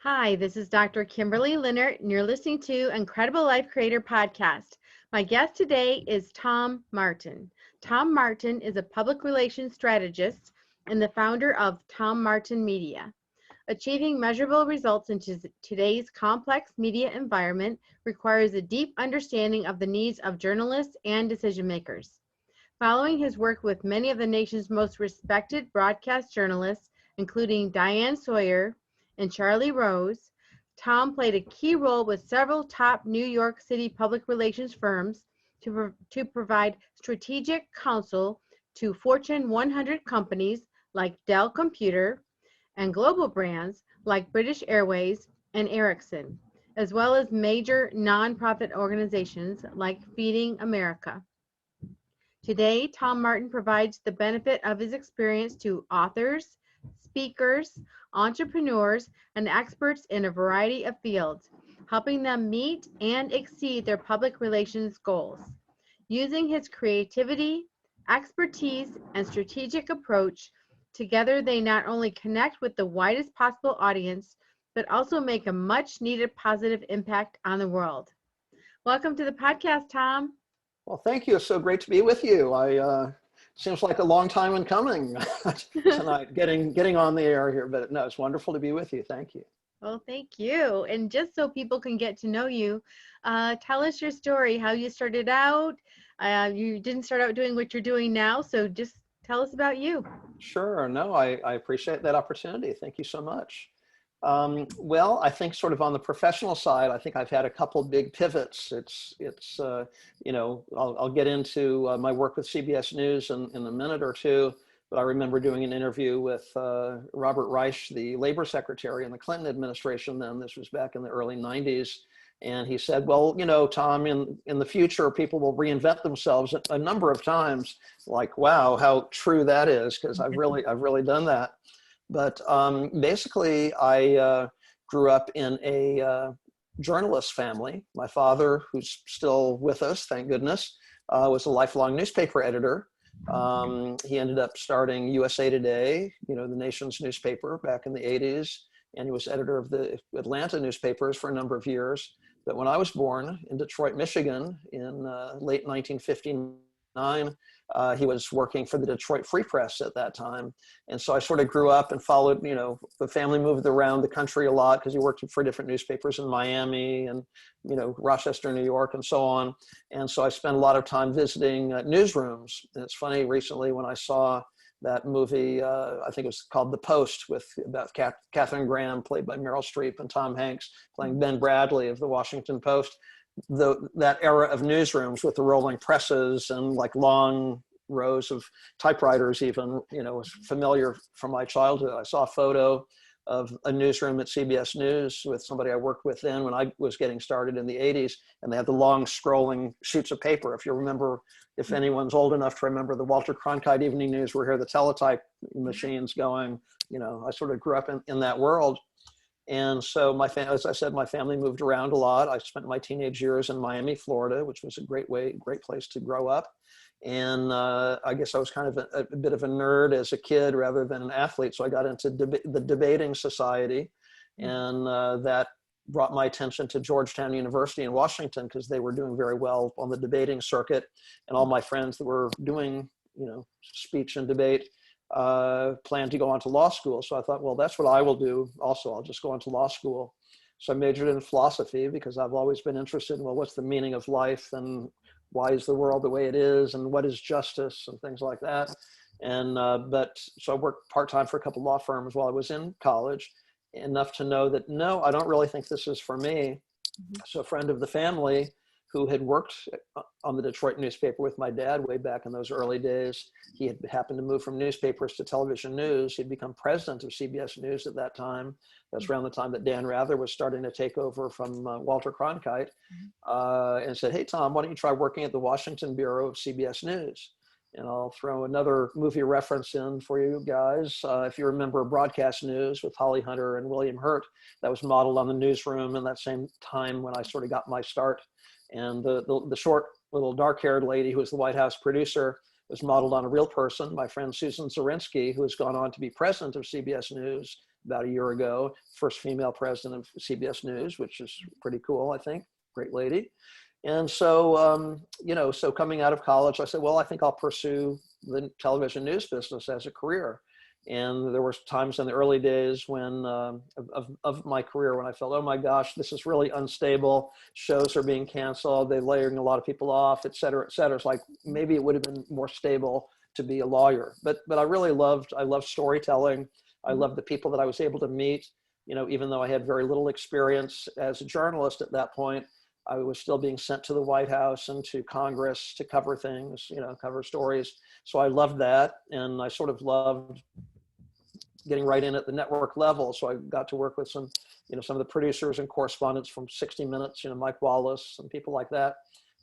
Hi, this is Dr. Kimberley Linert, and you're listening to Incredible Life Creator Podcast. My guest today is Tom Martin. Tom Martin is a public relations strategist and the founder of Tom Martin Media. Achieving measurable results in today's complex media environment requires a deep understanding of the needs of journalists and decision makers. Following his work with many of the nation's most respected broadcast journalists, including Diane Sawyer and Charlie Rose, Tom played a key role with several top New York City public relations firms to provide strategic counsel to Fortune 100 companies like Dell Computer and global brands like British Airways and Ericsson, as well as major nonprofit organizations like Feeding America. Today, Tom Martin provides the benefit of his experience to authors, speakers, entrepreneurs, and experts in a variety of fields, helping them meet and exceed their public relations goals. Using his creativity, expertise, and strategic approach, together they not only connect with the widest possible audience, but also make a much-needed positive impact on the world. Welcome to the podcast, Tom. Well, thank you. It's so great to be with you. Seems like a long time in coming tonight, getting on the air here, but no, it's wonderful to be with you. Thank you. Well, thank you. And just so people can get to know you, tell us your story, how you started out. You didn't start out doing what you're doing now, so just tell us about you. Sure. No, I appreciate that opportunity. Thank you so much. Well, I think sort of on the professional side, I think I've had a couple big pivots. I'll get into my work with CBS News in a minute or two, but I remember doing an interview with Robert Reich, the labor secretary in the Clinton administration then. This was back in the early 90s. And he said, well, Tom, in the future, people will reinvent themselves a number of times. Like, wow, how true that is, because I've really done that. But basically, I grew up in a journalist family. My father, who's still with us, thank goodness, was a lifelong newspaper editor. He ended up starting USA Today, the nation's newspaper back in the 80s, and he was editor of the Atlanta newspapers for a number of years. But when I was born in Detroit, Michigan in late 1959, he was working for the Detroit Free Press at that time. And so I sort of grew up and followed, the family moved around the country a lot because he worked for different newspapers in Miami and, Rochester, New York, and so on. And so I spent a lot of time visiting newsrooms. And it's funny, recently when I saw that movie, I think it was called The Post, about Katharine Graham, played by Meryl Streep, and Tom Hanks playing Ben Bradley of the Washington Post. That era of newsrooms with the rolling presses and like long rows of typewriters even, was familiar from my childhood. I saw a photo of a newsroom at CBS News with somebody I worked with then when I was getting started in the 80s, and they had the long scrolling sheets of paper. If you remember, if anyone's old enough to remember the Walter Cronkite Evening News, where here the teletype machines going, I sort of grew up in that world. And so as I said, my family moved around a lot. I spent my teenage years in Miami, Florida, which was a great place to grow up. And I guess I was kind of a bit of a nerd as a kid rather than an athlete. So I got into the debating society, and that brought my attention to Georgetown University in Washington, because they were doing very well on the debating circuit. And all my friends that were doing, speech and debate planned to go on to law school. So I thought, well, that's what I will do also. I'll just go on to law school. So I majored in philosophy because I've always been interested in, well, what's the meaning of life, and why is the world the way it is, and what is justice, and things like that. And so I worked part-time for a couple law firms while I was in college, enough to know that, no, I don't really think this is for me. So a friend of the family who had worked on the Detroit newspaper with my dad way back in those early days, he had happened to move from newspapers to television news. He'd become president of CBS News at that time. That's around the time that Dan Rather was starting to take over from Walter Cronkite, and said, hey, Tom, why don't you try working at the Washington Bureau of CBS News? And I'll throw another movie reference in for you guys. If you remember Broadcast News with Holly Hunter and William Hurt, that was modeled on the newsroom in that same time when I sort of got my start. And the short little dark-haired lady who was the White House producer was modeled on a real person, my friend Susan Zirinsky, who has gone on to be president of CBS News about a year ago, first female president of CBS News, which is pretty cool, I think. Great lady. And so, so coming out of college, I said, well, I think I'll pursue the television news business as a career. And there were times in the early days when of my career when I felt, oh my gosh, this is really unstable. Shows are being canceled. They're layering a lot of people off, et cetera, et cetera. It's like maybe it would have been more stable to be a lawyer. But I really loved storytelling. I loved the people that I was able to meet. Even though I had very little experience as a journalist at that point, I was still being sent to the White House and to Congress to cover things, cover stories. So I loved that. And I sort of loved getting right in at the network level. So I got to work with some of the producers and correspondents from 60 Minutes, Mike Wallace and people like that.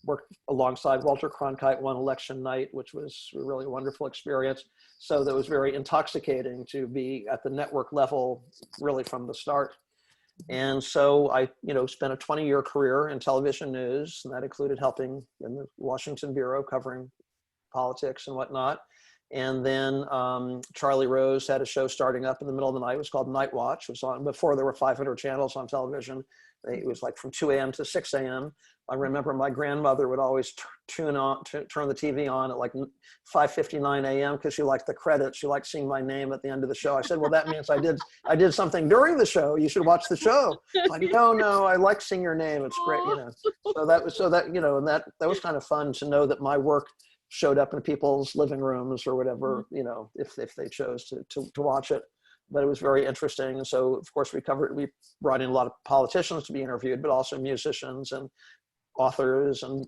Worked alongside Walter Cronkite one election night, which was a really wonderful experience. So that was very intoxicating to be at the network level really from the start. And so I, spent a 20-year career in television news, and that included helping in the Washington Bureau covering politics and whatnot. And then Charlie Rose had a show starting up in the middle of the night. It was called Night Watch. It was on before there were 500 channels on television. It was like from 2 a.m. to 6 a.m. I remember my grandmother would always turn the TV on at like 5:59 a.m. because she liked the credits. She liked seeing my name at the end of the show. I said, well, that means I did something during the show. You should watch the show. Like, no, I like seeing your name. It's great, So that and that was kind of fun to know that my work showed up in people's living rooms or whatever, if they chose to watch it. But it was very interesting. And so, of course, we brought in a lot of politicians to be interviewed, but also musicians and authors and,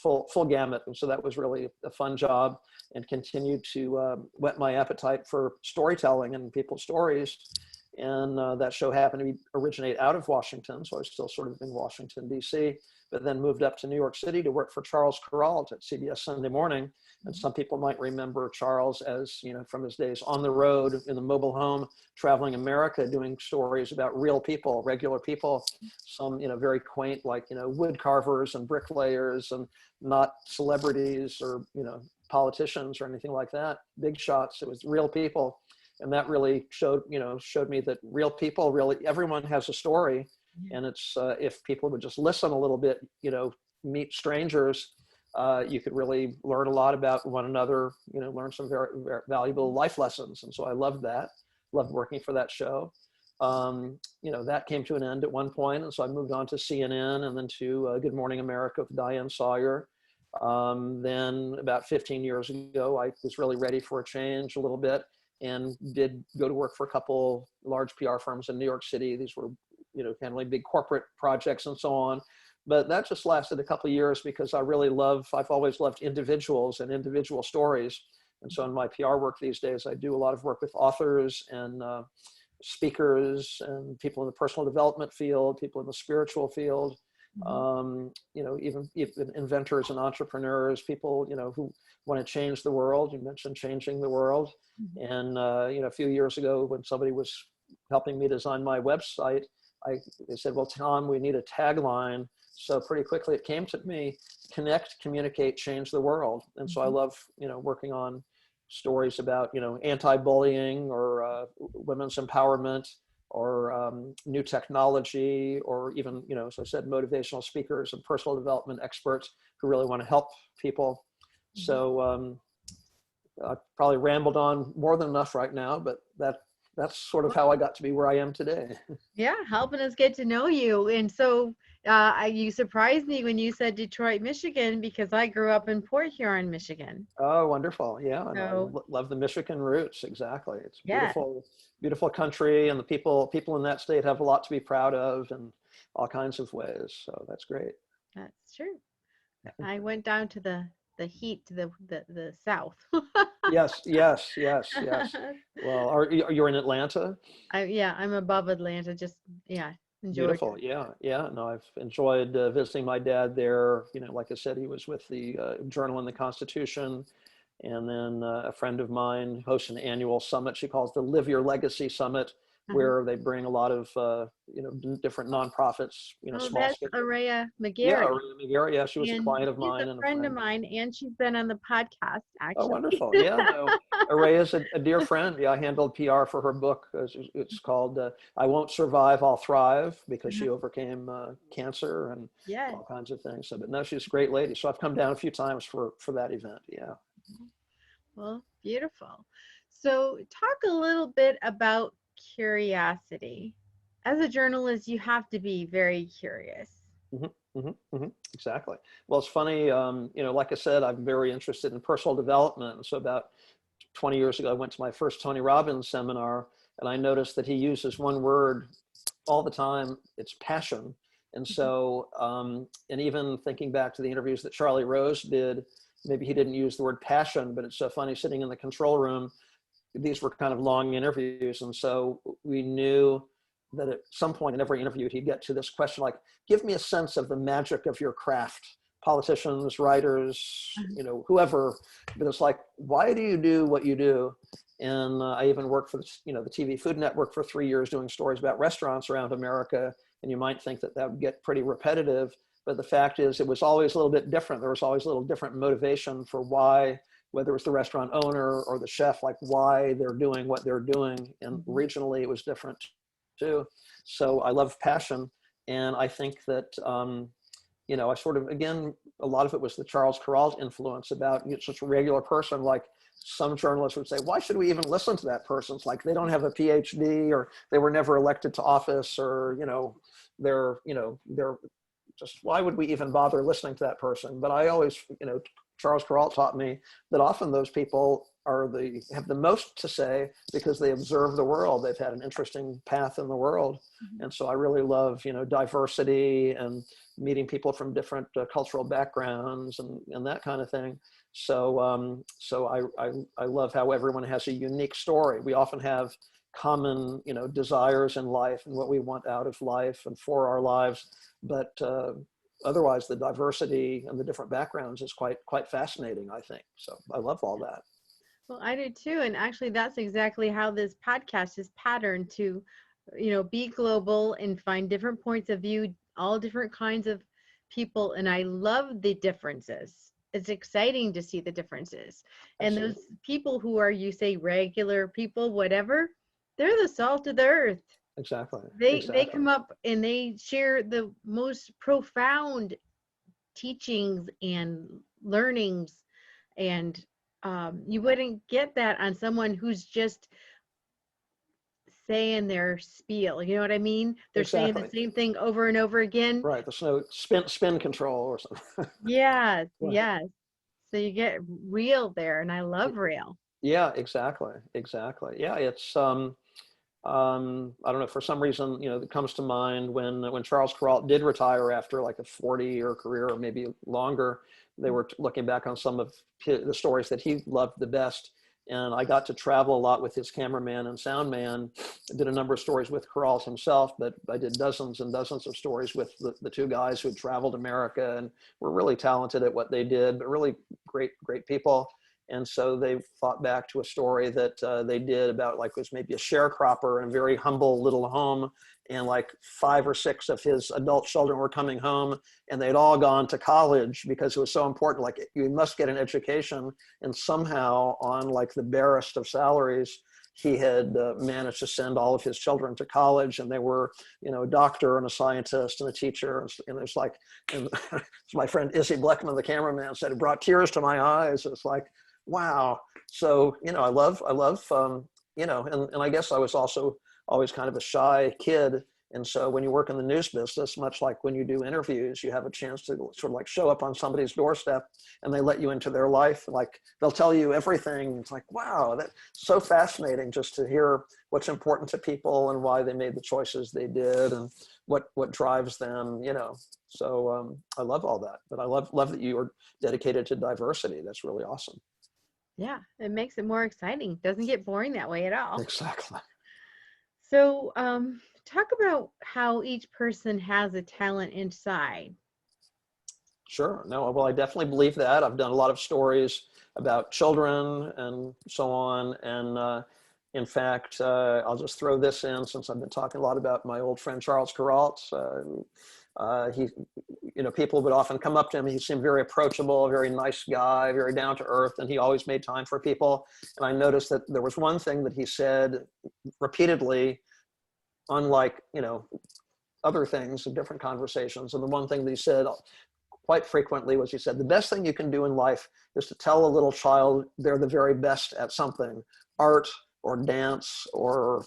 full gamut. And so that was really a fun job and continued to whet my appetite for storytelling and people's stories. And that show happened to originate out of Washington. So I was still sort of in Washington, D.C., but then moved up to New York City to work for Charles Kuralt at CBS Sunday Morning. And some people might remember Charles as, from his days on the road in the mobile home, traveling America, doing stories about real people, regular people, some, very quaint, like, wood carvers and bricklayers and not celebrities or, politicians or anything like that. Big shots. It was real people. And that really showed me that real people, really, everyone has a story. And it's, if people would just listen a little bit, meet strangers, you could really learn a lot about one another, learn some very, very valuable life lessons. And so I loved that, loved working for that show. That came to an end at one point. And so I moved on to CNN and then to Good Morning America with Diane Sawyer. Then about 15 years ago, I was really ready for a change a little bit and did go to work for a couple large PR firms in New York City. These were, handling big corporate projects and so on. But that just lasted a couple of years because I've always loved individuals and individual stories. And so in my PR work these days, I do a lot of work with authors and speakers and people in the personal development field, people in the spiritual field, even inventors and entrepreneurs, people, who want to change the world. You mentioned changing the world. And, a few years ago when somebody was helping me design my website, they said, well, Tom, we need a tagline. So pretty quickly it came to me: connect, communicate, change the world. And so I love, working on stories about, anti-bullying or women's empowerment or new technology, or even, as I said, motivational speakers and personal development experts who really want to help people. So I probably rambled on more than enough right now, but that's sort of how I got to be where I am today. Yeah, helping us get to know you. And so you surprised me when you said Detroit, Michigan, because I grew up in Port Huron, Michigan. Oh, wonderful. Yeah, So, I love the Michigan roots. Exactly. It's yeah. beautiful country, and the people in that state have a lot to be proud of in all kinds of ways. So that's great. That's true. I went down to the heat to the south. Yes. Well, you're in Atlanta? I'm above Atlanta. Just in Georgia. Beautiful. Yeah. No, I've enjoyed visiting my dad there. Like I said, he was with the Journal and the Constitution, and then a friend of mine hosts an annual summit she calls the Live Your Legacy Summit, where they bring a lot of, different nonprofits, Oh, small that's scale. Araya Yeah, McGarry. Arena McGarry. Yeah, she was a And client of she's mine a and a friend of friend. mine, and she's been on the podcast, Oh, actually. wonderful. Yeah, no. Array is a dear friend. Yeah, I handled PR for her book. It's called I Won't Survive, I'll Thrive, because she overcame cancer and Yes. all kinds of things. So, but no, she's a great lady. So I've come down a few times for that event. Yeah. Well, beautiful. So talk a little bit about curiosity. As a journalist, you have to be very curious. Exactly. Well, it's funny, like I said, I'm very interested in personal development. So about 20 years ago, I went to my first Tony Robbins seminar, and I noticed that he uses one word all the time. It's passion. And so, and even thinking back to the interviews that Charlie Rose did, maybe he didn't use the word passion, but it's so funny sitting in the control room. These were kind of long interviews. And so we knew that at some point in every interview, he'd get to this question, like, give me a sense of the magic of your craft. Politicians, writers, whoever, but it's like, why do you do what you do? And I even worked for the TV Food Network for 3 years doing stories about restaurants around America. And you might think that would get pretty repetitive, but the fact is it was always a little bit different. There was always a little different motivation for why, whether it was the restaurant owner or the chef, like why they're doing what they're doing. And regionally it was different too. So I love passion. And I think that, I sort of, again, a lot of it was the Charles Kuralt influence about such a regular person. Like some journalists would say, why should we even listen to that person? It's like they don't have a PhD, or they were never elected to office, or, they're just, why would we even bother listening to that person? But I always, Charles Kuralt taught me that often those people have the most to say because they observe the world. They've had an interesting path in the world. And so I really love, diversity and meeting people from different cultural backgrounds and that kind of thing. So, I love how everyone has a unique story. We often have common, desires in life and what we want out of life and for our lives. But otherwise, the diversity and the different backgrounds is quite fascinating, I think. So I love all that. Well, I do too. And actually, that's exactly how this podcast is patterned to, be global and find different points of view, all different kinds of people. And I love the differences. It's exciting to see the differences. And Absolutely. those people who are, you say, regular people, whatever, they're the salt of the earth. Exactly. They come up and they share the most profound teachings and learnings, and you wouldn't get that on someone who's just saying their spiel. You know what I mean? They're saying the same thing over and over again. Right. There's no spin control or something. Yes, Right. yes. So you get real there, and I love real. Yeah, exactly. Yeah, it's I don't know, for some reason, it comes to mind when Charles Kuralt did retire after like a 40-year career or maybe longer. They were looking back on some of the stories that he loved the best. And I got to travel a lot with his cameraman and sound man. I did a number of stories with Kuralt himself, but I did dozens and dozens of stories with the two guys who had traveled America and were really talented at what they did, but really great people. And so they thought back to a story that they did about, like, was maybe a sharecropper in a very humble little home, and like 5 or 6 of his adult children were coming home, and they'd all gone to college because it was so important. Like, you must get an education, and somehow on like the barest of salaries, he had managed to send all of his children to college, and they were, a doctor and a scientist and a teacher. And it's like, and my friend Izzy Bleckman, the cameraman, said it brought tears to my eyes. It's like, wow. So, I love, and I guess I was also always kind of a shy kid. And so when you work in the news business, much like when you do interviews, you have a chance to sort of like show up on somebody's doorstep and they let you into their life. Like, they'll tell you everything. It's like, wow, that's so fascinating just to hear what's important to people and why they made the choices they did and what drives them, So I love all that, but I love that you are dedicated to diversity. That's really awesome. Yeah, it makes it more exciting. Doesn't get boring that way at all. Exactly. So talk about how each person has a talent inside. Sure. No, well, I definitely believe that. I've done a lot of stories about children and so on. And In fact, I'll just throw this in since I've been talking a lot about my old friend Charles Kuralt. He, people would often come up to him. He seemed very approachable, very nice guy, very down to earth, and he always made time for people. And I noticed that there was one thing that he said repeatedly, unlike, other things in different conversations. And the one thing that he said quite frequently was, he said, the best thing you can do in life is to tell a little child they're the very best at something, art or dance or,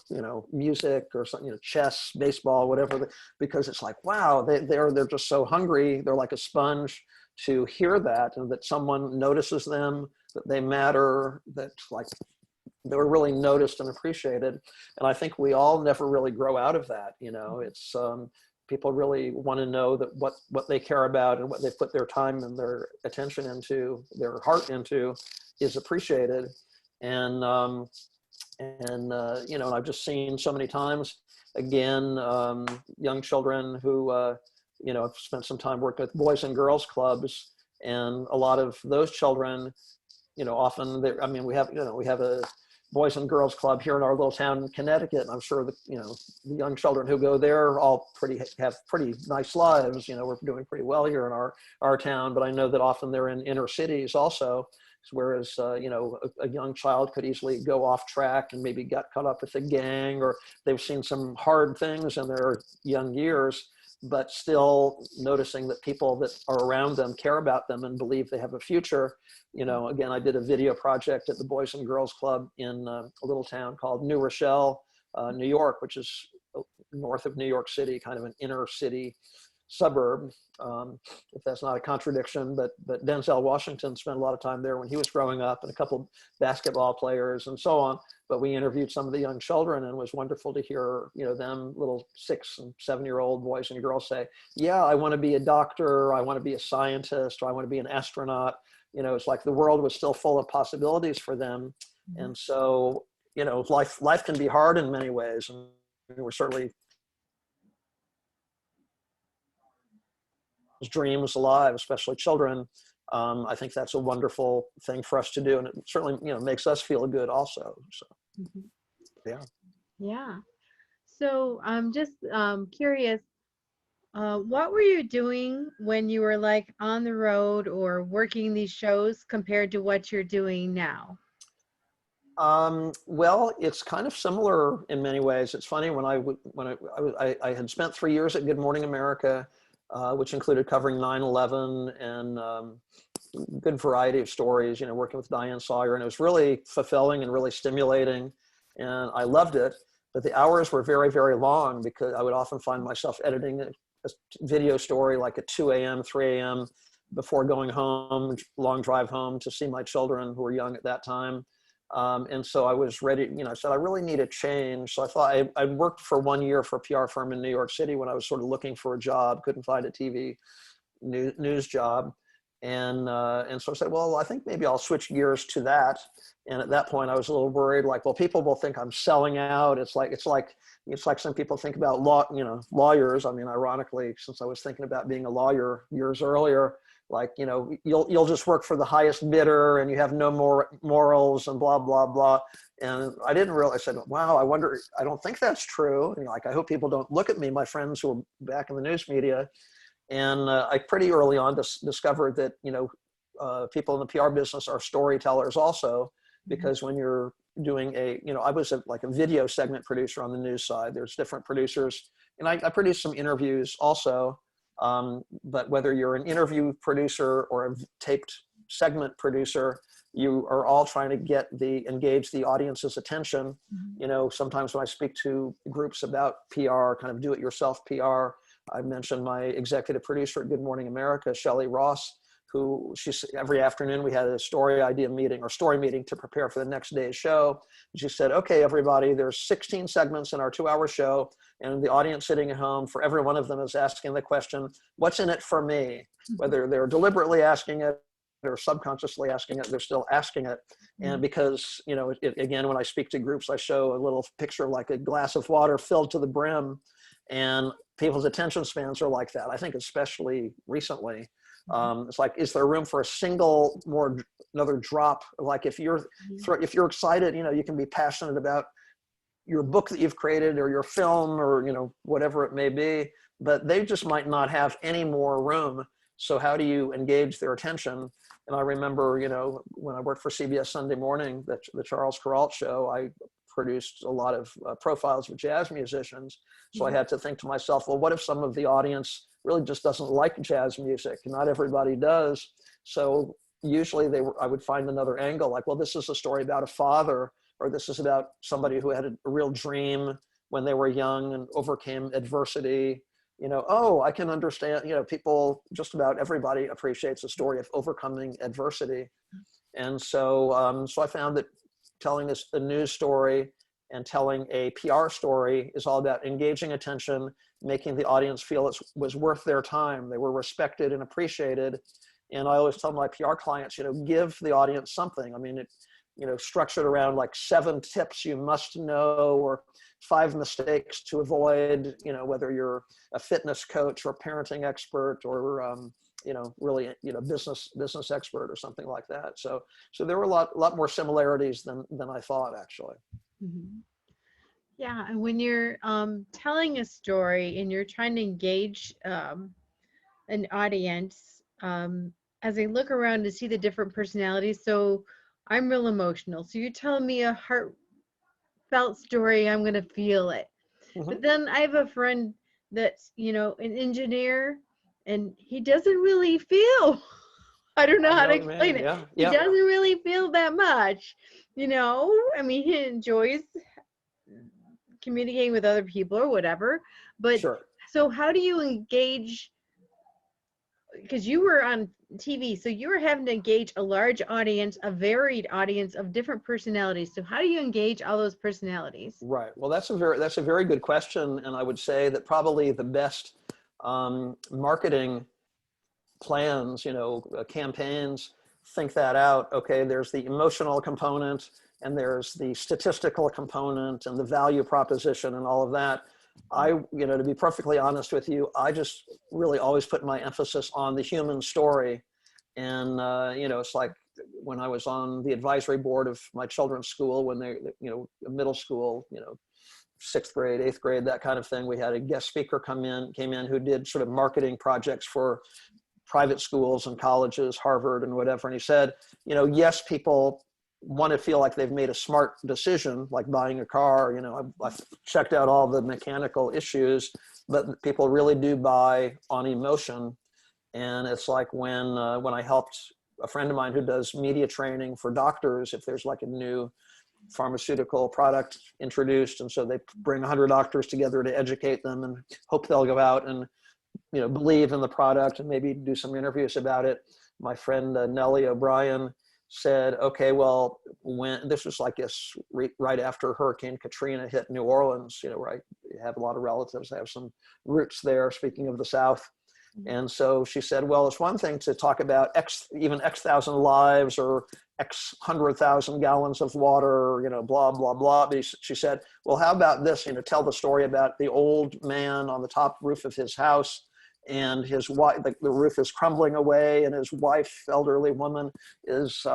music or something, chess, baseball, whatever, because it's like, wow, they're just so hungry. They're like a sponge to hear that, and that someone notices them, that they matter, that like they were really noticed and appreciated. And I think we all never really grow out of that. It's people really want to know that what they care about and what they put their time and their attention into, their heart into, is appreciated. And I've just seen so many times, again, young children who, I've spent some time working with boys and girls clubs, and a lot of those children, often we have a boys and girls club here in our little town in Connecticut. And I'm sure that, the young children who go there all have pretty nice lives. We're doing pretty well here in our town, but I know that often they're in inner cities also. Whereas, a young child could easily go off track and maybe got caught up with a gang, or they've seen some hard things in their young years, but still noticing that people that are around them care about them and believe they have a future. Again, I did a video project at the Boys and Girls Club in a little town called New Rochelle, New York, which is north of New York City, kind of an inner city suburb, if that's not a contradiction, but Denzel Washington spent a lot of time there when he was growing up, and a couple of basketball players and so on. But we interviewed some of the young children, and it was wonderful to hear, them little 6 and 7-year-old boys and girls say, yeah, I want to be a doctor, I want to be a scientist, or I want to be an astronaut. It's like the world was still full of possibilities for them. Mm-hmm. And so, life can be hard in many ways, and we're certainly dreams alive, especially children. I think that's a wonderful thing for us to do, and it certainly makes us feel good also. So yeah. So I'm just curious, what were you doing when you were like on the road or working these shows compared to what you're doing now? Well, it's kind of similar in many ways. It's funny, when I had spent 3 years at Good Morning America, which included covering 9/11 and good variety of stories, working with Diane, Sawyer, and it was really fulfilling and really stimulating, and I loved it. But the hours were very, very long, because I would often find myself editing a video story like at 2 a.m., 3 a.m. before going home, long drive home to see my children who were young at that time. And so I was ready, I said, I really need a change. So I thought I worked for 1 year for a PR firm in New York City when I was sort of looking for a job, couldn't find a TV news job. And so I said, well, I think maybe I'll switch gears to that. And at that point I was a little worried, like, well, people will think I'm selling out. It's like some people think about lawyers. I mean, ironically, since I was thinking about being a lawyer years earlier, like, you'll just work for the highest bidder and you have no more morals and blah, blah, blah. And I didn't realize, I said, wow, I don't think that's true. And I hope people don't look at me, my friends who are back in the news media. And I pretty early on discovered that, people in the PR business are storytellers also, because when you're doing I was like a video segment producer on the news side. There's different producers, and I produced some interviews also. But whether you're an interview producer or a taped segment producer, you are all trying to engage the audience's attention. Mm-hmm. Sometimes when I speak to groups about PR, kind of do-it-yourself PR, I mentioned my executive producer at Good Morning America, Shelley Ross, who every afternoon we had a story meeting to prepare for the next day's show. And she said, okay, everybody, there's 16 segments in our 2-hour show, and the audience sitting at home, for every one of them is asking the question, what's in it for me? Whether they're deliberately asking it or subconsciously asking it, they're still asking it. And because, again, when I speak to groups, I show a little picture like a glass of water filled to the brim, and people's attention spans are like that. I think especially recently, it's like, is there room for another drop? Like if you're excited, you can be passionate about your book that you've created or your film or, whatever it may be, but they just might not have any more room. So how do you engage their attention? And I remember, when I worked for CBS Sunday Morning, the Charles Kuralt show, I produced a lot of profiles of jazz musicians. So I had to think to myself, well, what if some of the audience really just doesn't like jazz music? Not everybody does. So usually I would find another angle, like, well, this is a story about a father, or this is about somebody who had a real dream when they were young and overcame adversity. Oh, I can understand, people, just about everybody appreciates a story of overcoming adversity. And so, so I found that telling a news story and telling a PR story is all about engaging attention, making the audience feel it was worth their time. They were respected and appreciated. And I always tell my PR clients, give the audience something. I mean, structured around like 7 tips you must know, or 5 mistakes to avoid, whether you're a fitness coach or parenting expert or, really, business expert or something like that. So there were a lot more similarities than I thought, actually. Mm-hmm. Yeah. And when you're telling a story and you're trying to engage an audience, as I look around to see the different personalities, so I'm real emotional. So you tell me a heartfelt story, I'm going to feel it. Mm-hmm. But then I have a friend that's, an engineer, and he doesn't really feel, I don't know how to explain it. Yeah. He doesn't really feel that much, I mean, he enjoys communicating with other people or whatever, but sure. So how do you engage? Because you were on TV, so you were having to engage a large audience, a varied audience of different personalities. So how do you engage all those personalities? Right. Well, that's a very good question, and I would say that probably the best marketing plans, campaigns, think that out. Okay, there's the emotional component, and there's the statistical component, and the value proposition, and all of that. To be perfectly honest with you, I just really always put my emphasis on the human story. And, it's like when I was on the advisory board of my children's school, when they, middle school, 6th grade, 8th grade, that kind of thing. We had a guest speaker came in who did sort of marketing projects for private schools and colleges, Harvard and whatever. And he said, yes, people want to feel like they've made a smart decision, like buying a car. I've checked out all the mechanical issues, but people really do buy on emotion. And it's like when I helped a friend of mine who does media training for doctors, if there's like a new pharmaceutical product introduced, and so they bring 100 doctors together to educate them and hope they'll go out and believe in the product and maybe do some interviews about it. My friend Nellie O'Brien said, okay, well, when this was, I guess, right after Hurricane Katrina hit New Orleans, where I have a lot of relatives, I have some roots there, speaking of the South. And so she said, well, it's one thing to talk about X thousand lives or X 100,000 gallons of water, blah, blah, blah. But she said, well, how about this, tell the story about the old man on the top roof of his house, and his wife, the roof is crumbling away, and his wife, elderly woman, is,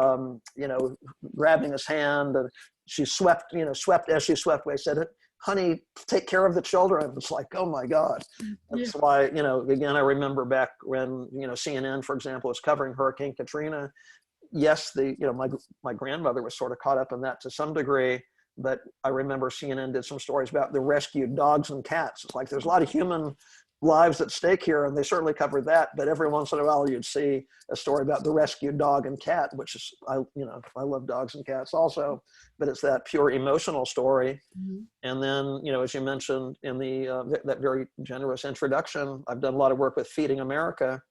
grabbing his hand, and she swept as she swept away, said, honey, take care of the children. It's like, oh my God. That's why, again, I remember back when, CNN, for example, was covering Hurricane Katrina. Yes, my grandmother was sort of caught up in that to some degree, but I remember CNN did some stories about the rescued dogs and cats. It's like, there's a lot of human lives at stake here, and they certainly covered that, but every once in a while you'd see a story about the rescued dog and cat, which is, I love dogs and cats also, but it's that pure emotional story. Mm-hmm. And then, as you mentioned in that very generous introduction, I've done a lot of work with Feeding America.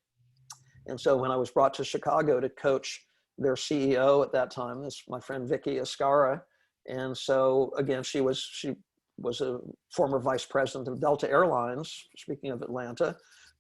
And so when I was brought to Chicago to coach their CEO at that time, this my friend Vicky Escara, and so again, she was a former vice president of Delta Airlines, speaking of Atlanta.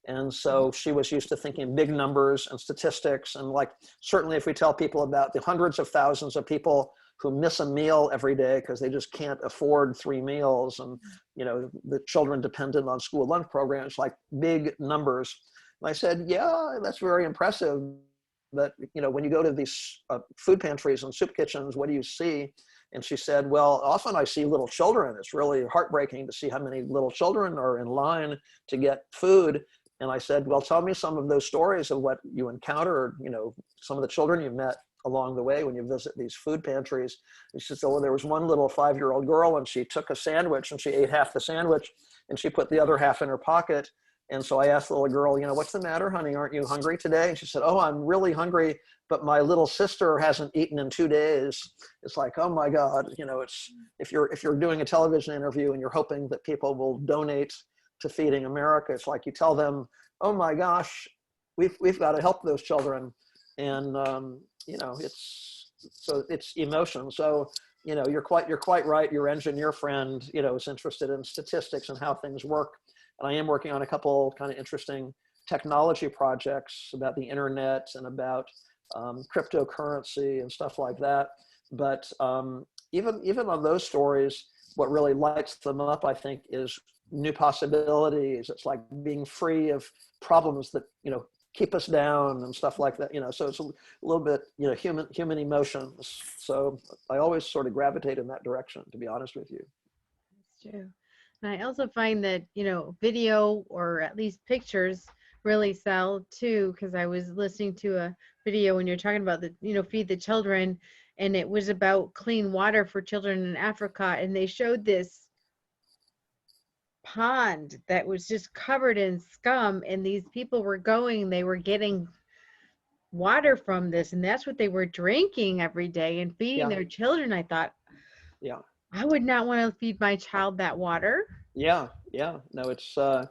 And so she was used to thinking big numbers and statistics. And like, certainly if we tell people about the hundreds of thousands of people who miss a meal every day because they just can't afford 3 meals, and, the children dependent on school lunch programs, like big numbers. And I said, yeah, that's very impressive. But, when you go to these food pantries and soup kitchens, what do you see? And she said, well, often I see little children. It's really heartbreaking to see how many little children are in line to get food. And I said, well, tell me some of those stories of what you encountered, some of the children you met along the way when you visit these food pantries. And she said, well, there was one little 5-year-old girl, and she took a sandwich and she ate half the sandwich and she put the other half in her pocket. And so I asked the little girl, what's the matter, honey? Aren't you hungry today? And she said, oh, I'm really hungry, but my little sister hasn't eaten in 2 days. It's like, oh my God, it's, if you're doing a television interview and you're hoping that people will donate to Feeding America, it's like you tell them, oh my gosh, we've got to help those children. And, it's emotion. So, you're quite right. Your engineer friend, is interested in statistics and how things work. And I am working on a couple kind of interesting technology projects about the internet and about cryptocurrency and stuff like that. But even on those stories, what really lights them up, I think, is new possibilities. It's like being free of problems that, keep us down and stuff like that, so it's a little bit, human emotions. So I always sort of gravitate in that direction, to be honest with you. That's true. And I also find that, video or at least pictures really sell too, because I was listening to a video when you're talking about the, Feed the Children, and it was about clean water for children in Africa. And they showed this pond that was just covered in scum, and these people were they were getting water from this, and that's what they were drinking every day and feeding their children. I thought, yeah, I would not want to feed my child that water. No, it's a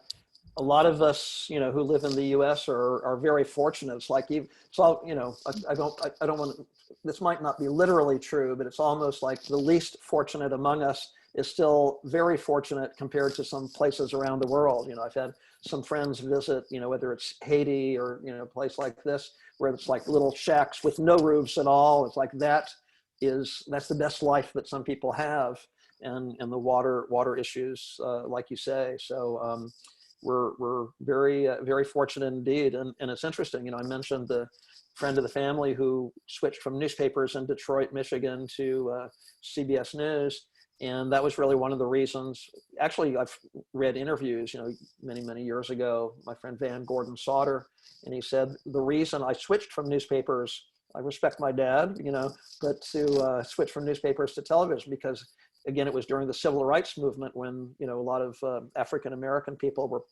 lot of us, who live in the US are very fortunate. It's like I don't want to, this might not be literally true, but it's almost like the least fortunate among us is still very fortunate compared to some places around the world. I've had some friends visit, whether it's Haiti or, a place like this, where it's like little shacks with no roofs at all. It's like that's the best life that some people have, and the water issues, like you say. So we're very fortunate indeed. And it's interesting, I mentioned the friend of the family who switched from newspapers in Detroit, Michigan to CBS News. And that was really one of the reasons. Actually, I've read interviews, many years ago, my friend Van Gordon Sauter, and he said, the reason I switched from newspapers, I respect my dad, but to switch from newspapers to television, because again, it was during the civil rights movement when, a lot of African-American people were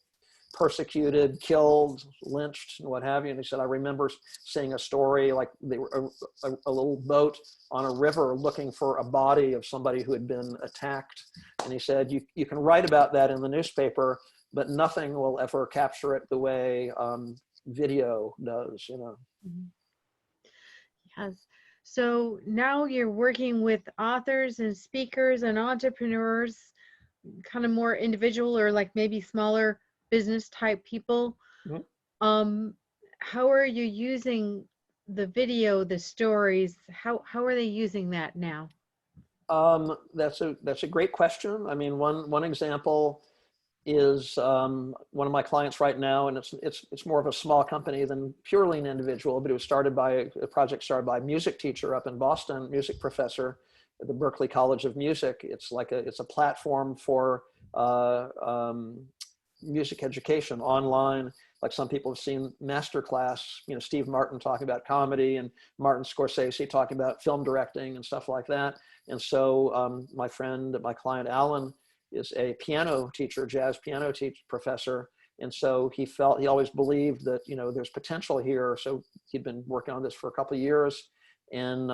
persecuted, killed, lynched, and what have you. And he said, I remember seeing a story like they were a little boat on a river looking for a body of somebody who had been attacked. And he said, you can write about that in the newspaper, but nothing will ever capture it the way video does, Yes. So now you're working with authors and speakers and entrepreneurs, kind of more individual or like maybe smaller business type people. Mm-hmm. How are you using the video, the stories? How are they using that now? That's a great question. I mean, one example is one of my clients right now, and it's more of a small company than purely an individual, but it was started by a project started by a music teacher up in Boston, music professor at the Berklee College of Music. It's a platform for music education online. Like some people have seen Masterclass, Steve Martin talking about comedy and Martin Scorsese talking about film directing and stuff like that. And so my client Alan is a piano teacher, jazz piano professor. And so he always believed that, there's potential here. So he'd been working on this for a couple of years, and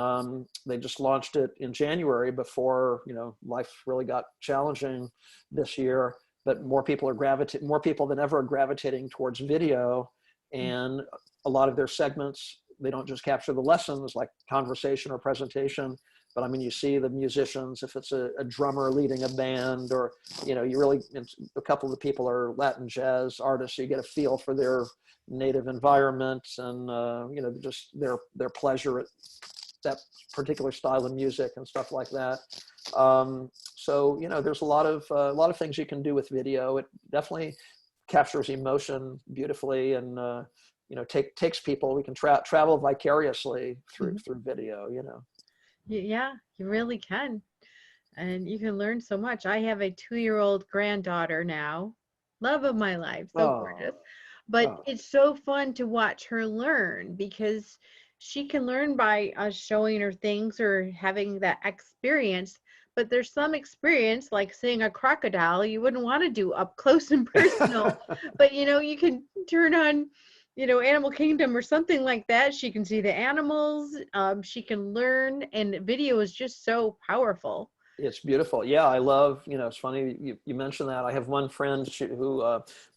they just launched it in January before, life really got challenging this year. But more people than ever are gravitating towards video, and a lot of their segments, they don't just capture the lessons like conversation or presentation, but I mean, you see the musicians, if it's a drummer leading a band, or, a couple of the people are Latin jazz artists, so you get a feel for their native environment and, just their pleasure at that particular style of music and stuff like that. So, there's a lot of things you can do with video. It definitely captures emotion beautifully, and, takes people, we can travel vicariously through video, Yeah, you really can. And you can learn so much. I have a 2-year-old granddaughter now, love of my life, so Oh, gorgeous. But oh, it's so fun to watch her learn because she can learn by us showing her things or having that experience. But there's some experience like seeing a crocodile you wouldn't want to do up close and personal. But you can turn on, Animal Kingdom or something like that. She can see the animals. She can learn, and video is just so powerful. it's beautiful. Yeah, I love, it's funny you mentioned that. I have one friend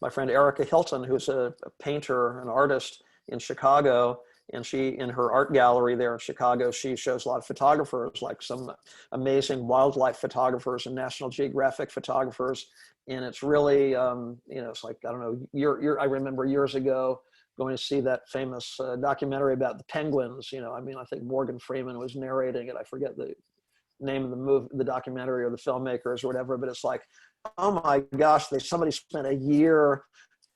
my friend Erica Hilton, who's a painter, an artist in Chicago. And she, in her art gallery there in Chicago, she shows a lot of photographers, like some amazing wildlife photographers and National Geographic photographers. And it's really, it's like, I don't know, I remember years ago going to see that famous documentary about the penguins. I think Morgan Freeman was narrating it. I forget the name of the documentary or the filmmakers or whatever, but it's like, oh my gosh, somebody spent a year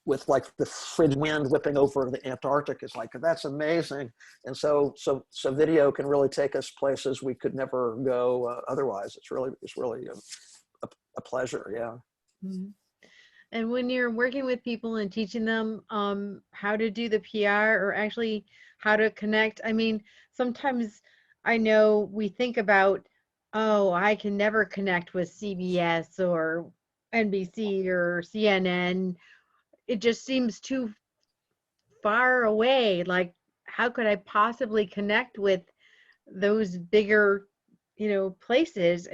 with like the frigid wind whipping over the Antarctic. Is like, that's amazing. And so video can really take us places we could never go otherwise. It's really a pleasure. Yeah. Mhm. And when you're working with people and teaching them how to do the PR or actually how to connect, I mean, sometimes I know we think about, oh, I can never connect with CBS or NBC or CNN. It just seems too far away. Like, how could I possibly connect with those bigger, places?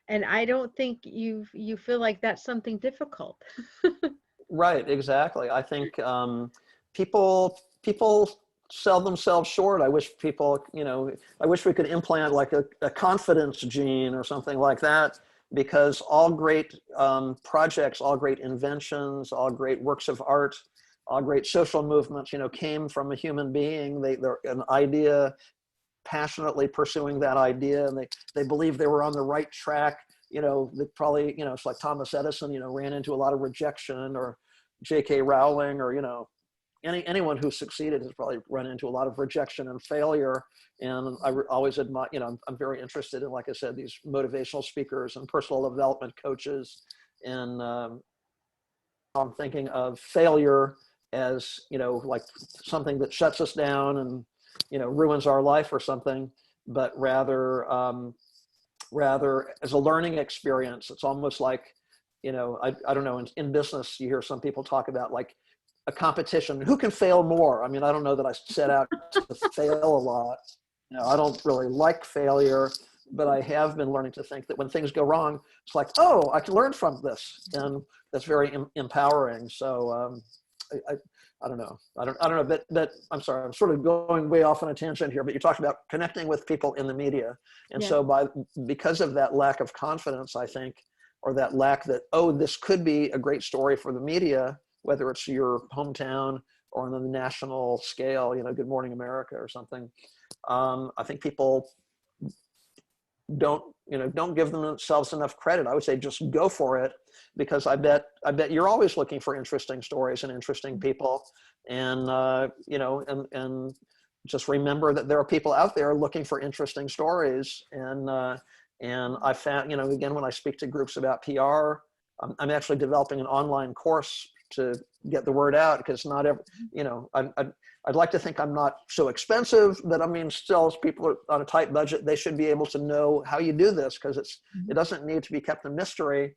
And I don't think you feel like that's something difficult. Right, exactly. I think people sell themselves short. I wish I wish we could implant like a confidence gene or something like that, because all great projects, all great inventions, all great works of art, all great social movements, came from a human being. They're an idea, passionately pursuing that idea, and they believe they were on the right track. They probably, it's like Thomas Edison, ran into a lot of rejection, or J.K. Rowling, or anyone who succeeded has probably run into a lot of rejection and failure. And I always admire, I'm very interested in, like I said, these motivational speakers and personal development coaches. And I'm thinking of failure as, like something that shuts us down and, ruins our life or something, but rather as a learning experience. It's almost like, I don't know, in business, you hear some people talk about like a competition, who can fail more? I mean, I don't know that I set out to fail a lot. I don't really like failure, but I have been learning to think that when things go wrong, it's like, oh, I can learn from this. And that's very empowering. So I don't know. I don't know that I'm sorry, I'm sort of going way off on a tangent here, but you talked about connecting with people in the media. And Yeah. so because of that lack of confidence, I think, or that lack that, oh, this could be a great story for the media, whether it's your hometown or on the national scale, Good Morning America or something. I think people don't give themselves enough credit. I would say just go for it, because I bet you're always looking for interesting stories and interesting people. And and just remember that there are people out there looking for interesting stories. And I found, again, when I speak to groups about PR, I'm actually developing an online course to get the word out, because not every, I'd like to think I'm not so expensive, but I mean, still, as people are on a tight budget, they should be able to know how you do this, because it doesn't need to be kept a mystery.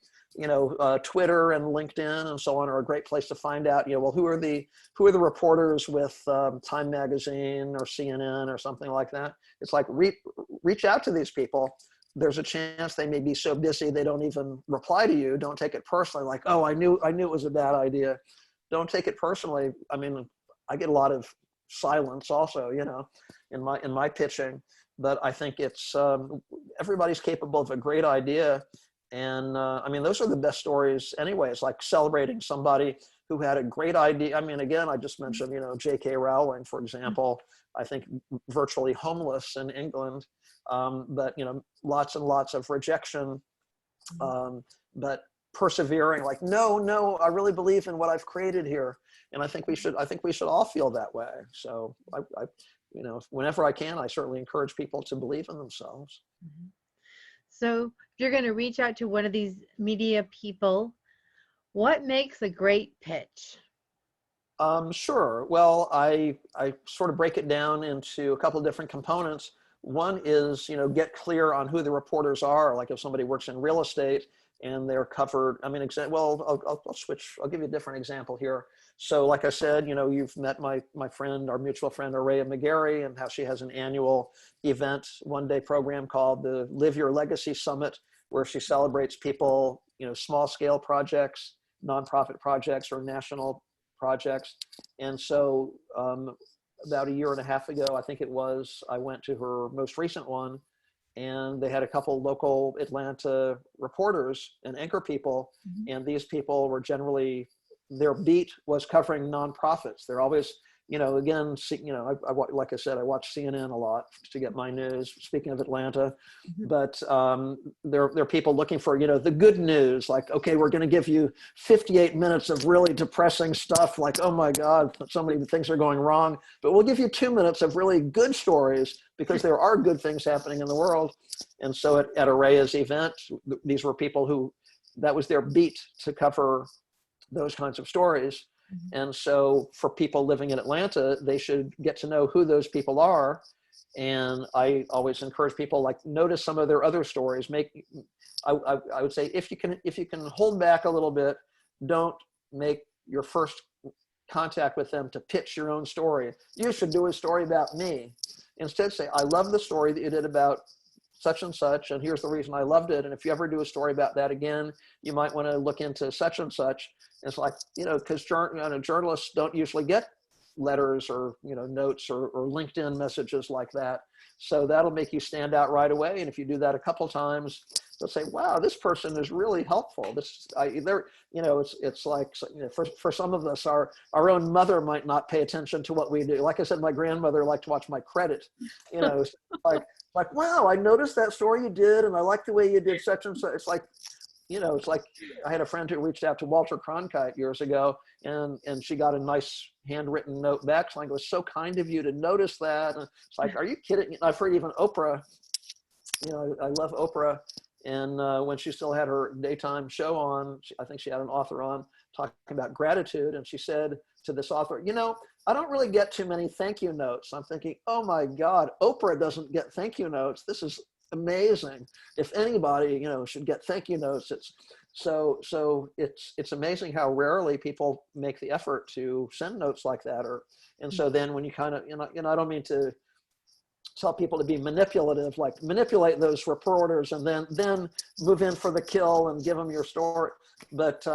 Twitter and LinkedIn and so on are a great place to find out, well, who are the reporters with Time Magazine or CNN or something like that. It's like, reach out to these people. There's a chance they may be so busy they don't even reply to you. Don't take it personally, like, oh, I knew it was a bad idea. Don't take it personally. I mean, I get a lot of silence also, in my pitching, but I think it's everybody's capable of a great idea. And I mean, those are the best stories anyway. It's like celebrating somebody who had a great idea. I mean, again, I just mentioned, J.K. Rowling, for example, I think virtually homeless in England, but, lots and lots of rejection, but persevering, like, no, I really believe in what I've created here. And I think we should all feel that way. So whenever I can, I certainly encourage people to believe in themselves. Mm-hmm. So if you're going to reach out to one of these media people, what makes a great pitch? Sure. Well, I sort of break it down into a couple of different components. One is, get clear on who the reporters are. Like if somebody works in real estate and they're covered, I'll switch. I'll give you a different example here. So like I said, you've met my friend, our mutual friend, Araya McGarry, and how she has an annual event, one-day program called the Live Your Legacy Summit, where she celebrates people, small scale projects, nonprofit projects, or national projects. And so about a year and a half ago, I think it was, I went to her most recent one, and they had a couple local Atlanta reporters and anchor people. Mm-hmm. And these people were generally, their beat was covering nonprofits. They're always, again, like I said, I watch CNN a lot to get my news, speaking of Atlanta. Mm-hmm. But there are people looking for, the good news, like, okay, we're going to give you 58 minutes of really depressing stuff, like, oh my God, so many things are going wrong, but we'll give you 2 minutes of really good stories, because there are good things happening in the world. And so at Araya's event, these were people who, that was their beat to cover those kinds of stories. Mm-hmm. And so for people living in Atlanta, they should get to know who those people are. And I always encourage people, like, notice some of their other stories. I would say, if you can hold back a little bit, don't make your first contact with them to pitch your own story. You should do a story about me. Instead, say, I love the story that you did about such and such, and here's the reason I loved it. And if you ever do a story about that again, you might want to look into such and such. It's like, because journalists don't usually get letters or, notes or LinkedIn messages like that. So that'll make you stand out right away. And if you do that a couple times, they'll say, wow, this person is really helpful. It's like, for some of us, our own mother might not pay attention to what we do. Like I said, my grandmother liked to watch my credit, like, wow, I noticed that story you did, and I like the way you did such and such. It's like, it's like I had a friend who reached out to Walter Cronkite years ago, and she got a nice handwritten note back saying, it was so kind of you to notice that. And it's like, are you kidding? I've heard even Oprah, I love Oprah. And when she still had her daytime show on, I think she had an author on talking about gratitude. And she said to this author, I don't really get too many thank you notes. I'm thinking, oh my God, Oprah doesn't get thank you notes. This is amazing. If anybody, should get thank you notes, it's amazing how rarely people make the effort to send notes like that. And so then when you kind of, I don't mean to tell people to be manipulative, like manipulate those reporters and then move in for the kill and give them your story. But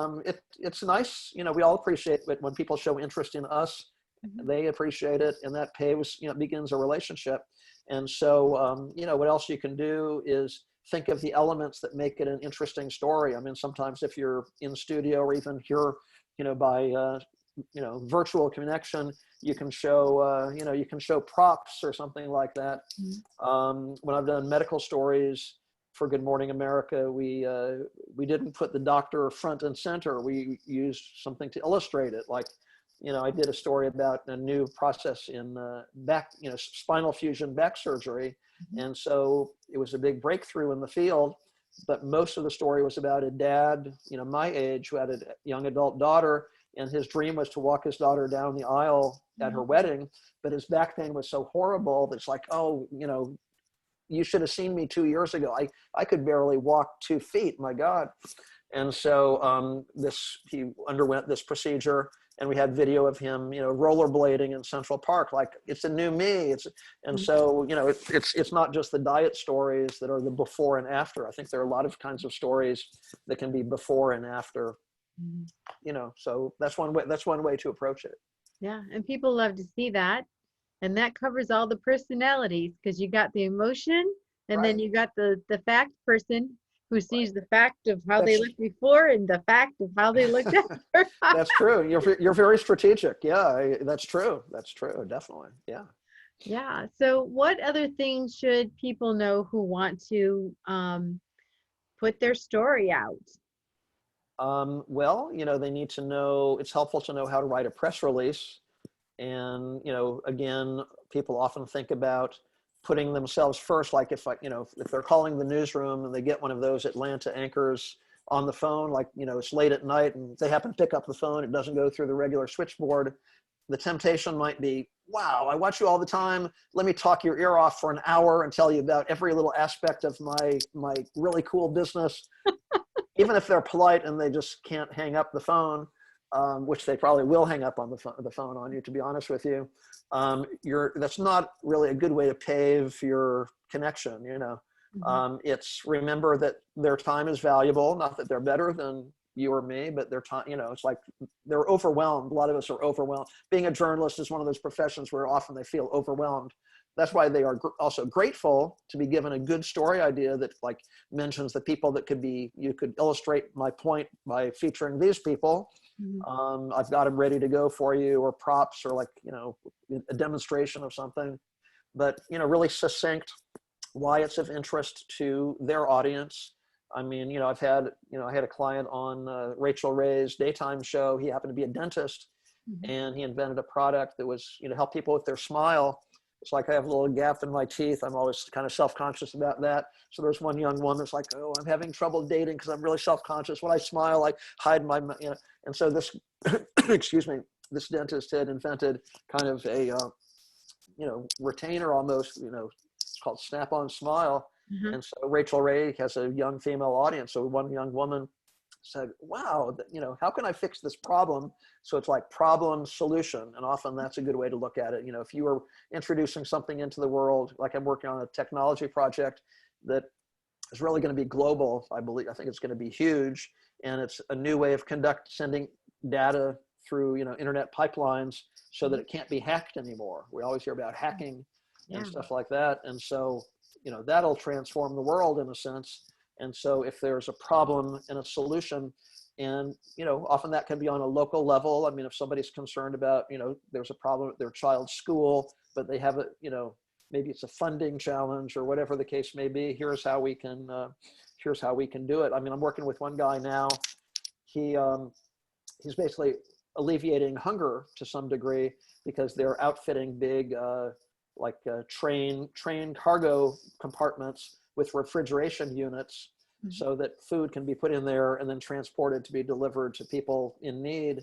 it's nice, we all appreciate it when people show interest in us. Mm-hmm. They appreciate it, and that paves, begins a relationship. And so, what else you can do is think of the elements that make it an interesting story. I mean, sometimes if you're in studio or even here, by virtual connection, you can show props or something like that. Mm-hmm. When I've done medical stories for Good Morning America, we didn't put the doctor front and center. We used something to illustrate it. Like, I did a story about a new process in back, spinal fusion back surgery. Mm-hmm. And so it was a big breakthrough in the field, but most of the story was about a dad, my age, who had a young adult daughter, and his dream was to walk his daughter down the aisle at her wedding, but his back pain was so horrible that it's like, oh, you should have seen me 2 years ago. I could barely walk 2 feet, my God. And so he underwent this procedure, and we had video of him, rollerblading in Central Park. Like, it's a new me. So, it's not just the diet stories that are the before and after. I think there are a lot of kinds of stories that can be before and after. So that's one way to approach it. Yeah, and people love to see that, and that covers all the personalities, because you got the emotion, and then you got the fact person who sees the fact of how they looked before and the fact of how they looked after. That's true. You're very strategic. Yeah, that's true. That's true. Definitely. Yeah. Yeah. So what other things should people know who want to put their story out? Well, they need to know, it's helpful to know how to write a press release. And, again, people often think about putting themselves first. Like if they're calling the newsroom and they get one of those Atlanta anchors on the phone, like, it's late at night and they happen to pick up the phone, it doesn't go through the regular switchboard. The temptation might be, wow, I watch you all the time. Let me talk your ear off for an hour and tell you about every little aspect of my really cool business. Even if they're polite and they just can't hang up the phone, which they probably will hang up on the phone on you, to be honest with you. That's not really a good way to pave your connection, Mm-hmm. It's remember that their time is valuable, not that they're better than you or me, but their time, it's like they're overwhelmed. A lot of us are overwhelmed. Being a journalist is one of those professions where often they feel overwhelmed. That's why they are also grateful to be given a good story idea that like mentions the people that you could illustrate my point by featuring these people. Mm-hmm. I've got them ready to go for you, or props, or like, a demonstration of something, but, really succinct, why it's of interest to their audience. I mean, I had a client on Rachel Ray's daytime show. He happened to be a dentist, mm-hmm. and he invented a product that was, help people with their smile. It's like I have a little gap in my teeth. I'm always kind of self-conscious about that. So there's one young woman that's like, oh, I'm having trouble dating because I'm really self-conscious. When I smile, I hide my, and so this, excuse me, this dentist had invented kind of a, retainer almost, it's called Snap-on Smile. Mm-hmm. And so Rachel Ray has a young female audience. So one young woman said, wow, how can I fix this problem? So it's like problem solution. And often that's a good way to look at it. If you are introducing something into the world, like I'm working on a technology project that is really going to be global, I think it's going to be huge. And it's a new way of sending data through, internet pipelines so that it can't be hacked anymore. We always hear about hacking and stuff like that. And so, that'll transform the world in a sense. And so if there's a problem and a solution, and, often that can be on a local level. I mean, if somebody's concerned about, there's a problem at their child's school, but they have maybe it's a funding challenge or whatever the case may be, here's how we can do it. I mean, I'm working with one guy now. He's basically alleviating hunger to some degree because they're outfitting big, train cargo compartments with refrigeration units, mm-hmm. so that food can be put in there and then transported to be delivered to people in need.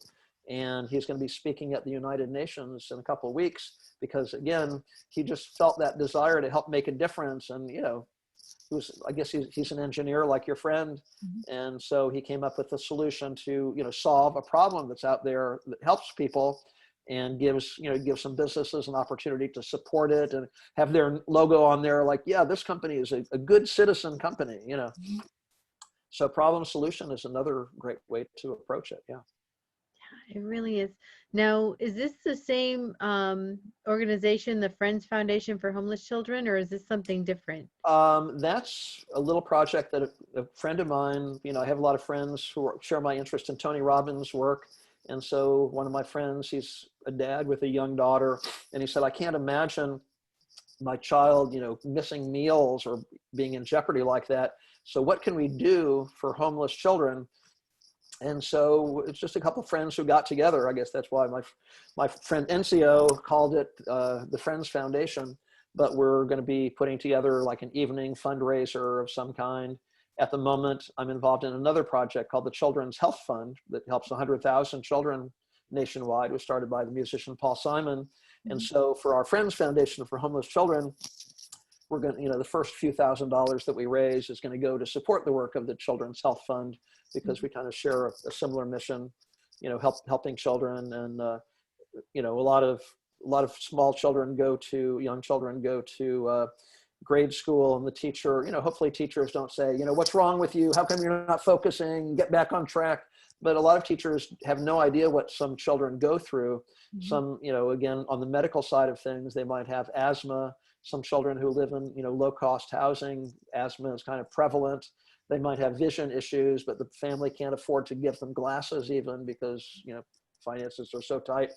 And he's going to be speaking at the United Nations in a couple of weeks because, again, he just felt that desire to help make a difference. And, I guess he's an engineer like your friend. Mm-hmm. And so he came up with a solution to, solve a problem that's out there that helps people and gives some businesses an opportunity to support it and have their logo on there. Like, yeah, this company is a good citizen company, Mm-hmm. So problem solution is another great way to approach it. Yeah. Yeah, it really is. Now, is this the same organization, the Friends Foundation for Homeless Children, or is this something different? That's a little project that a friend of mine, I have a lot of friends who share my interest in Tony Robbins' work. And so one of my friends, he's a dad with a young daughter, and he said, I can't imagine my child, missing meals or being in jeopardy like that. So what can we do for homeless children? And so it's just a couple of friends who got together. I guess that's why my friend NCO called it the Friends Foundation, but we're going to be putting together like an evening fundraiser of some kind. At the moment, I'm involved in another project called the Children's Health Fund that helps 100,000 children nationwide. It was started by the musician Paul Simon. Mm-hmm. And so for our Friends Foundation for Homeless Children, we're going to, the first few $1,000s that we raise is going to go to support the work of the Children's Health Fund, because we kind of share a similar mission, helping children. And, a lot of young children go to grade school, and the teacher, hopefully teachers don't say, what's wrong with you? How come you're not focusing? Get back on track. But a lot of teachers have no idea what some children go through. Mm-hmm. Some, again, on the medical side of things, they might have asthma. Some children who live in, low-cost housing, asthma is kind of prevalent. They might have vision issues, but the family can't afford to give them glasses even because, finances are so tight.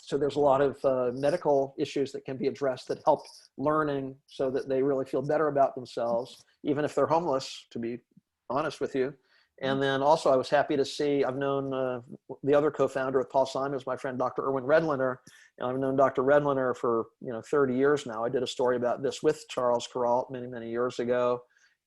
So there's a lot of medical issues that can be addressed that help learning so that they really feel better about themselves, even if they're homeless, to be honest with you. And then also I was happy to see, I've known the other co-founder with Paul Simon is my friend, Dr. Erwin Redliner. And I've known Dr. Redliner for 30 years now. I did a story about this with Charles Kuralt many, many years ago.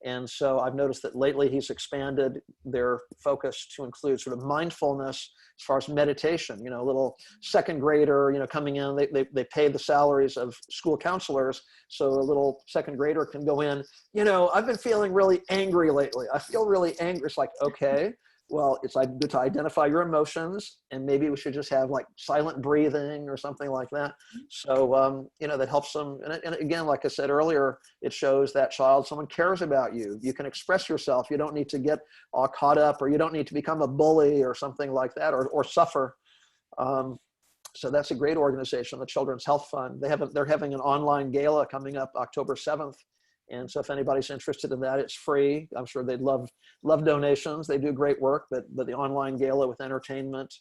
And so I've noticed that lately he's expanded their focus to include sort of mindfulness as far as meditation. A little second grader, coming in, they pay the salaries of school counselors. So a little second grader can go in, I've been feeling really angry lately. I feel really angry. It's like, okay, well, it's like good to identify your emotions, and maybe we should just have like silent breathing or something like that. So, that helps them. And again, like I said earlier, it shows that child, someone cares about you. You can express yourself. You don't need to get all caught up, or you don't need to become a bully or something like that, or suffer. So that's a great organization, the Children's Health Fund. They're having an online gala coming up October 7th. And so if anybody's interested in that, it's free. I'm sure they'd love donations. They do great work, but the online gala with entertainment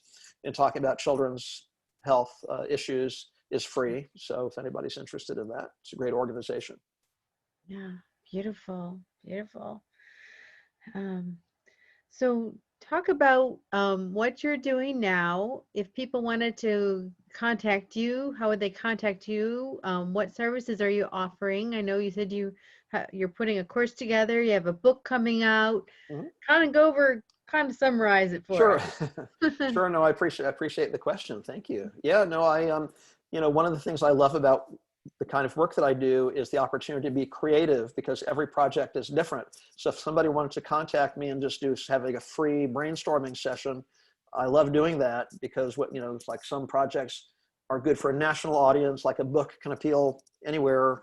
and talking about children's health issues is free. So if anybody's interested in that, it's a great organization. Yeah, beautiful, beautiful. So talk about what you're doing now. If people wanted to contact you, how would they contact you? What services are you offering? I know you said you're putting a course together. You have a book coming out. Mm-hmm. Kind of summarize it for us. Sure. Sure. No, I appreciate the question. Thank you. Yeah, no, one of the things I love about the kind of work that I do is the opportunity to be creative, because every project is different. So if somebody wanted to contact me and just having a free brainstorming session, I love doing that, because it's like some projects are good for a national audience, like a book can appeal anywhere,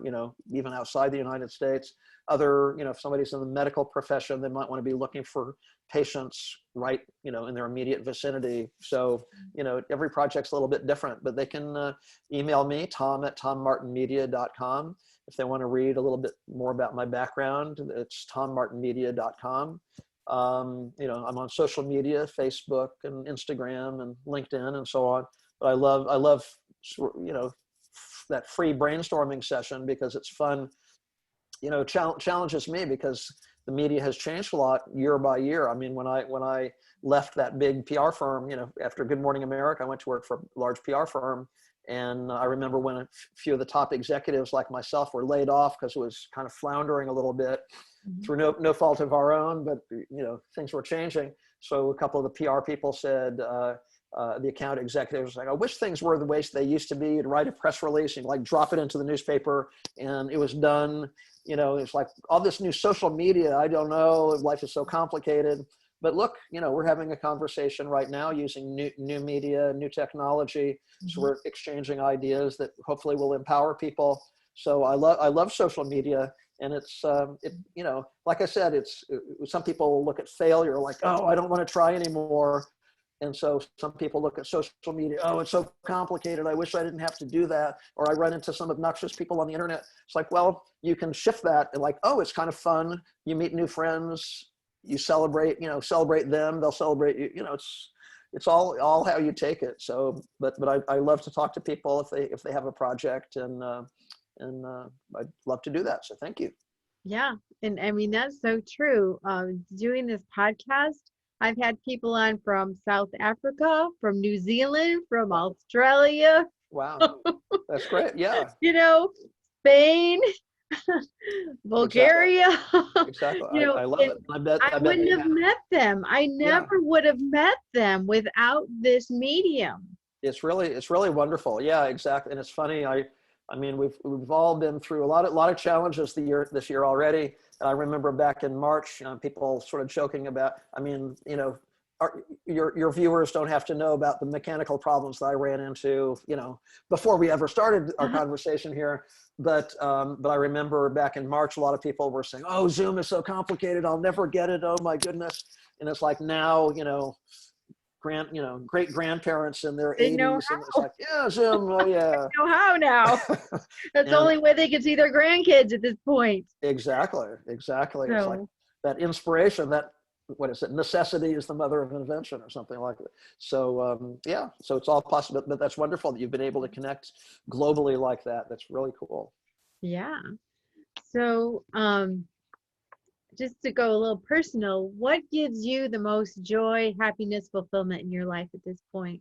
even outside the United States. If somebody's in the medical profession, they might want to be looking for patients right, in their immediate vicinity. So, every project's a little bit different, but they can email me, tom@tommartinmedia.com. If they want to read a little bit more about my background, it's tommartinmedia.com. I'm on social media, Facebook and Instagram and LinkedIn and so on. But I love, that free brainstorming session, because it's fun. Challenges me, because the media has changed a lot year by year. I mean, when I left that big PR firm, after Good Morning America, I went to work for a large PR firm. And I remember when a few of the top executives like myself were laid off because it was kind of floundering a little bit, through no fault of our own, but things were changing. So a couple of the PR people said, the account executive was like, I wish things were the way they used to be. You'd write a press release and like drop it into the newspaper and it was done. It's like all this new social media. I don't know. Life is so complicated. But look, we're having a conversation right now using new media, new technology. Mm-hmm. So we're exchanging ideas that hopefully will empower people. So I love social media. And it's, like I said, some people look at failure like, oh, I don't want to try anymore. And so some people look at social media, oh, it's so complicated. I wish I didn't have to do that. Or I run into some obnoxious people on the internet. It's like, well, you can shift that and like, oh, it's kind of fun. You meet new friends, you celebrate them, they'll celebrate you. It's all how you take it. So, but I love to talk to people if they have a project, and I'd love to do that. So thank you. Yeah. And I mean, that's so true. Doing this podcast, I've had people on from South Africa, from New Zealand, from Australia. Wow. That's great. Yeah. Spain, Bulgaria. Exactly. I love it. I wouldn't have met them. I never would have met them without this medium. It's really wonderful. Yeah, exactly. And it's funny. I mean, we've all been through a lot of challenges this year already. And I remember back in March, people sort of joking about, I mean, your viewers don't have to know about the mechanical problems that I ran into, before we ever started our conversation here. But I remember back in March, a lot of people were saying, oh, Zoom is so complicated. I'll never get it. Oh my goodness. And it's like now, great grandparents in their 80s, and it's like, yeah, Zoom, oh yeah. They know how now. That's the only way they can see their grandkids at this point. Exactly. So, it's like that inspiration, that, what is it? Necessity is the mother of invention, or something like that. So so it's all possible. But that's wonderful that you've been able to connect globally like that. That's really cool. Yeah. So just to go a little personal, what gives you the most joy, happiness, fulfillment in your life at this point?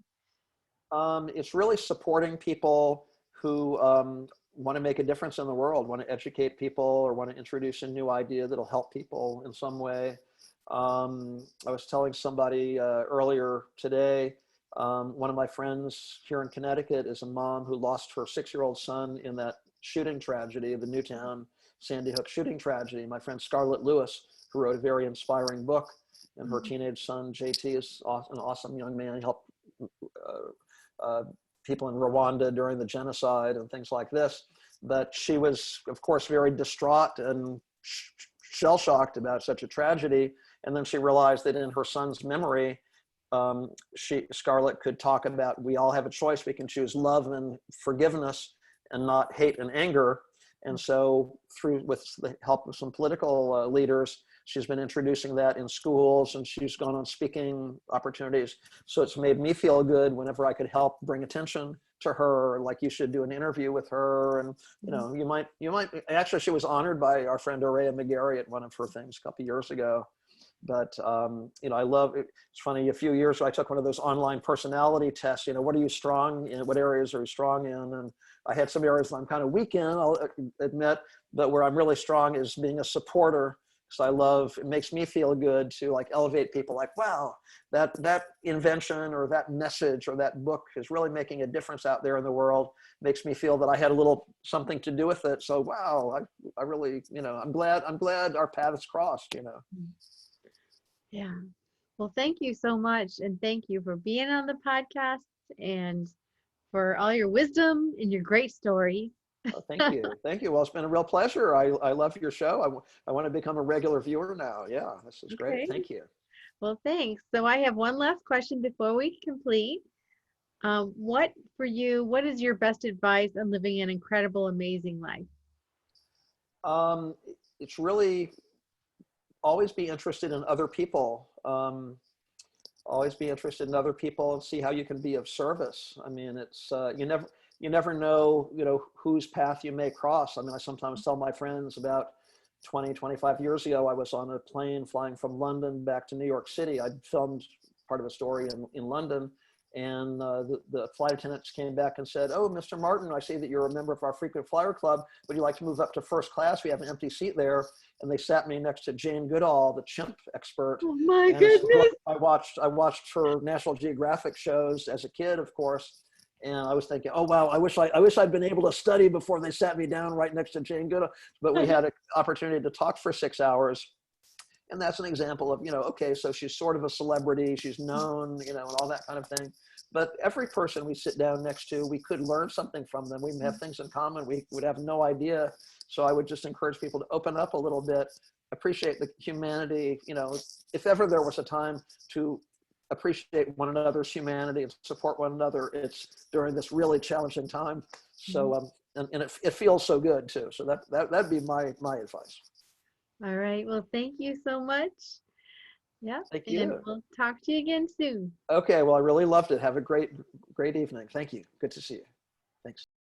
It's really supporting people who want to make a difference in the world, want to educate people, or want to introduce a new idea that'll help people in some way. I was telling somebody earlier today, one of my friends here in Connecticut is a mom who lost her 6-year-old son in that shooting tragedy, the Newtown Sandy Hook shooting tragedy. My friend Scarlett Lewis, who wrote a very inspiring book, and her teenage son, JT, is an awesome young man. He helped people in Rwanda during the genocide and things like this. But she was, of course, very distraught and shell-shocked about such a tragedy. And then she realized that in her son's memory, Scarlett could talk about, we all have a choice. We can choose love and forgiveness and not hate and anger. And so with the help of some political leaders, she's been introducing that in schools, and she's gone on speaking opportunities. So it's made me feel good whenever I could help bring attention to her, like you should do an interview with her. And, you might, actually, she was honored by our friend Aurea McGarry at one of her things a couple of years ago. But, I love it. It's funny, a few years ago, I took one of those online personality tests, what are you strong in? What areas are you strong in? And I had some areas I'm kind of weak in, I'll admit, but where I'm really strong is being a supporter. So it makes me feel good to like elevate people, like, wow, that invention or that message or that book is really making a difference out there in the world. Makes me feel that I had a little something to do with it. So, wow, I really, I'm glad our paths crossed, Yeah. Well, thank you so much. And thank you for being on the podcast and for all your wisdom and your great story. Oh, thank you. Thank you. Well, it's been a real pleasure. I love your show. I want to become a regular viewer now. Yeah, this is great. Okay. Thank you. Well, thanks. So I have one last question before we complete. What is your best advice on living an incredible, amazing life? It's really always be interested in other people. Always be interested in other people and see how you can be of service. I mean, it's you never know, whose path you may cross. I mean, I sometimes tell my friends about 25 years ago, I was on a plane flying from London back to New York City. I'd filmed part of a story in London, and the flight attendants came back and said, "Oh, Mr. Martin, I see that you're a member of our frequent flyer club. Would you like to move up to first class? We have an empty seat there." And they sat me next to Jane Goodall, the chimp expert. Oh my And goodness. I watched her National Geographic shows as a kid, of course. And I was thinking, oh, wow, I wish I'd been able to study before they sat me down right next to Jane Goodall. But we had an opportunity to talk for 6 hours. And that's an example of, okay, so she's sort of a celebrity, she's known, and all that kind of thing. But every person we sit down next to, we could learn something from them. We have things in common we would have no idea. So I would just encourage people to open up a little bit, appreciate the humanity. If ever there was a time to appreciate one another's humanity and support one another, it's during this really challenging time. So and it feels so good too. So that'd be my advice. All right. Well, thank you so much. Yeah. Thank you. And we'll talk to you again soon. Okay. Well, I really loved it. Have a great evening. Thank you. Good to see you. Thanks.